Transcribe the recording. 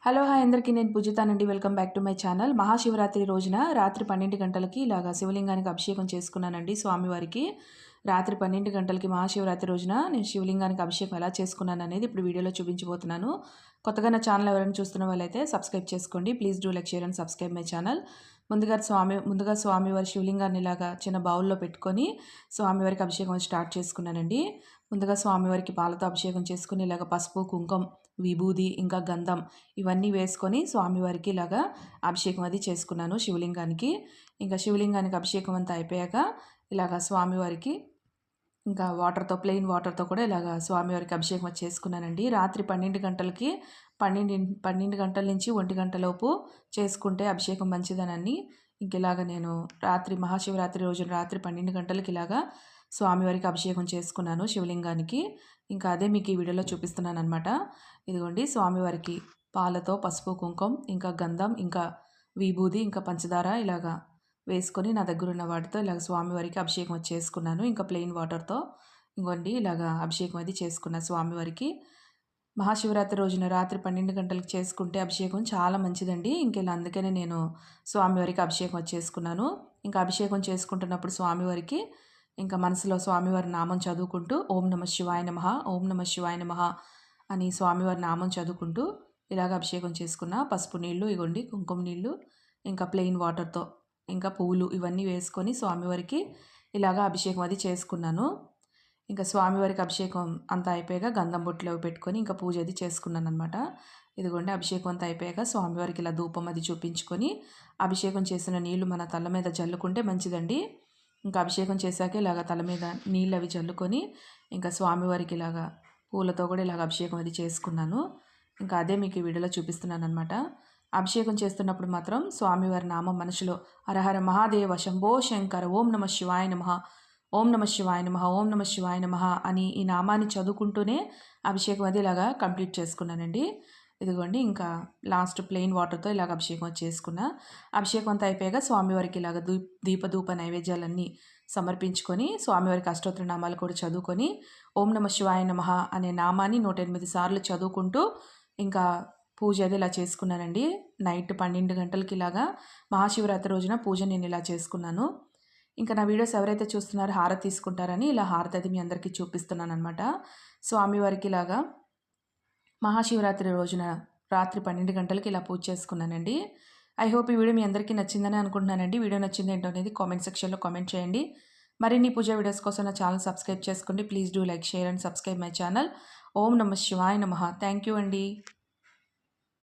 Hello hi అందరికీ నేను పూజితానండి. Welcome back to my channel. Mahashivaratri రోజున రాత్రి 12 గంటలకి ఇలాగా శివలింగానికి అభిషేకం చేసుకున్నానండి స్వామివారికి. రాత్రి 12 గంటలకి మహాశివరాత్రి రోజున నేను శివలింగానికి అభిషేకం ఎలా చేసుకున్నాననేది ఇప్పుడు వీడియోలో చూపించబోతున్నాను. కొత్తగా నా ఛానల్ ఎవరైనా చూస్తున్న వాళ్ళైతే సబ్స్క్రైబ్ చేసుకోండి. Please do like, share and subscribe my channel. ముందుగా స్వామివారి శివలింగాన్ని ఇలాగా చిన్న బౌల్లో పెట్టుకొని స్వామివారికి అభిషేకం స్టార్ట్ చేసుకున్నానండి. ముందుగా స్వామివారికి పాలతో అభిషేకం చేసుకుని ఇలాగ పసుపు, కుంకుమ, విభూది ఇంకా గంధం ఇవన్నీ వేసుకొని స్వామివారికి ఇలాగా అభిషేకం అది చేసుకున్నాను శివలింగానికి. ఇంకా శివలింగానికి అభిషేకం అంతా అయిపోయాక ఇలాగ స్వామివారికి ఇంకా ప్లెయిన్ వాటర్తో కూడా ఇలాగ స్వామివారికి అభిషేకం అది చేసుకున్నానండి. రాత్రి 12 గంటలకి 12 గంటల నుంచి 1 గంటలోపు చేసుకుంటే అభిషేకం మంచిదనని ఇంక ఇలాగ నేను మహాశివరాత్రి రోజున రాత్రి 12 గంటలకి ఇలాగా స్వామివారికి అభిషేకం చేసుకున్నాను శివలింగానికి. ఇంకా అదే మీకు ఈ వీడియోలో చూపిస్తున్నాను అనమాట. ఇదిగోండి స్వామివారికి పాలతో పసుపు, కుంకుమ ఇంకా గంధం ఇంకా విభూది ఇంకా పంచదార ఇలాగా వేసుకొని నా దగ్గర ఉన్న వాటితో ఇలాగ స్వామివారికి అభిషేకం అది చేసుకున్నాను. ఇంకా ప్లెయిన్ వాటర్తో ఇంకోండి ఇలాగా అభిషేకం అది చేసుకున్న స్వామివారికి. మహాశివరాత్రి రోజున రాత్రి 12 గంటలకు చేసుకుంటే అభిషేకం చాలా మంచిదండి. ఇలా అందుకనే నేను స్వామివారికి అభిషేకం అది చేసుకున్నాను. ఇంకా అభిషేకం చేసుకుంటున్నప్పుడు స్వామివారికి ఇంకా మనసులో స్వామివారి నామం చదువుకుంటూ ఓం నమః శివాయ నమః, ఓం నమః శివాయ నమః అని స్వామివారి నామం చదువుకుంటూ ఇలాగ అభిషేకం చేసుకున్న. పసుపు నీళ్ళు ఇగోండి, కుంకుమ నీళ్ళు ఇంకా ప్లెయిన్ వాటర్తో ఇంకా పువ్వులు ఇవన్నీ వేసుకొని స్వామివారికి ఇలాగ అభిషేకం అది చేసుకున్నాను. ఇంకా స్వామివారికి అభిషేకం అంతా అయిపోయాక గంధం బొట్లు పెట్టుకొని ఇంకా పూజ అది చేసుకున్నాను అనమాట. ఇదిగోండి అభిషేకం అంతా అయిపోయాక స్వామివారికి ఇలా ధూపం అది చూపించుకొని అభిషేకం చేసిన నీళ్లు మన తల మీద జల్లుకుంటే మంచిదండి. ఇంకా అభిషేకం చేశాక ఇలాగ తల మీద నీళ్ళు అవి చల్లుకొని ఇంకా స్వామివారికి ఇలాగా పూలతో కూడా ఇలాగ అభిషేకం అది చేసుకున్నాను. ఇంకా అదే మీకు ఈ వీడియోలో చూపిస్తున్నాను అనమాట. అభిషేకం చేస్తున్నప్పుడు మాత్రం స్వామివారి నామం మనసులో హరహర మహాదేవ శంభో శంకర ఓం నమః శివాయ నమః, ఓం నమః శివాయ నమః, ఓం నమః శివాయ నమః అని ఈ నామాన్ని చదువుకుంటూనే అభిషేకం అది ఇలాగా కంప్లీట్ చేసుకున్నానండి. ఇదిగోండి ఇంకా లాస్ట్ ప్లెయిన్ వాటర్తో ఇలాగ అభిషేకం చేసుకున్నా. అభిషేకం అంతా అయిపోయాక స్వామివారికి ఇలాగ దీపధూప నైవేద్యాలన్నీ సమర్పించుకొని స్వామివారికి అష్టోత్తర నామాలు కూడా చదువుకొని ఓం నమః శివాయ నమః అనే నామాన్ని 108 సార్లు చదువుకుంటూ ఇంకా పూజ అది ఇలా చేసుకున్నానండి. నైట్ 12 గంటలకి ఇలాగా మహాశివరాత్రి రోజున పూజ నేను ఇలా చేసుకున్నాను. ఇంకా నా వీడియోస్ ఎవరైతే చూస్తున్నారో హారతి తీసుకుంటారని ఇలా హారతి అది మీ అందరికీ చూపిస్తున్నాను అనమాట. స్వామివారికి ఇలాగా మహాశివరాత్రి రోజున రాత్రి 12 గంటలకి ఇలా పూజ చేసుకున్నానండి. ఐ హోప్ ఈ వీడియో మీ అందరికీ నచ్చిందని అనుకుంటున్నానండి. వీడియో నచ్చింది ఏంటో అనేది కామెంట్ సెక్షన్లో కామెంట్ చేయండి. మరిన్ని పూజ వీడియోస్ కోసం నా ఛానల్ సబ్స్క్రైబ్ చేసుకోండి. Please do like, share and subscribe my channel. ఓం నమః శివాయ నమః. థ్యాంక్ యూ అండి.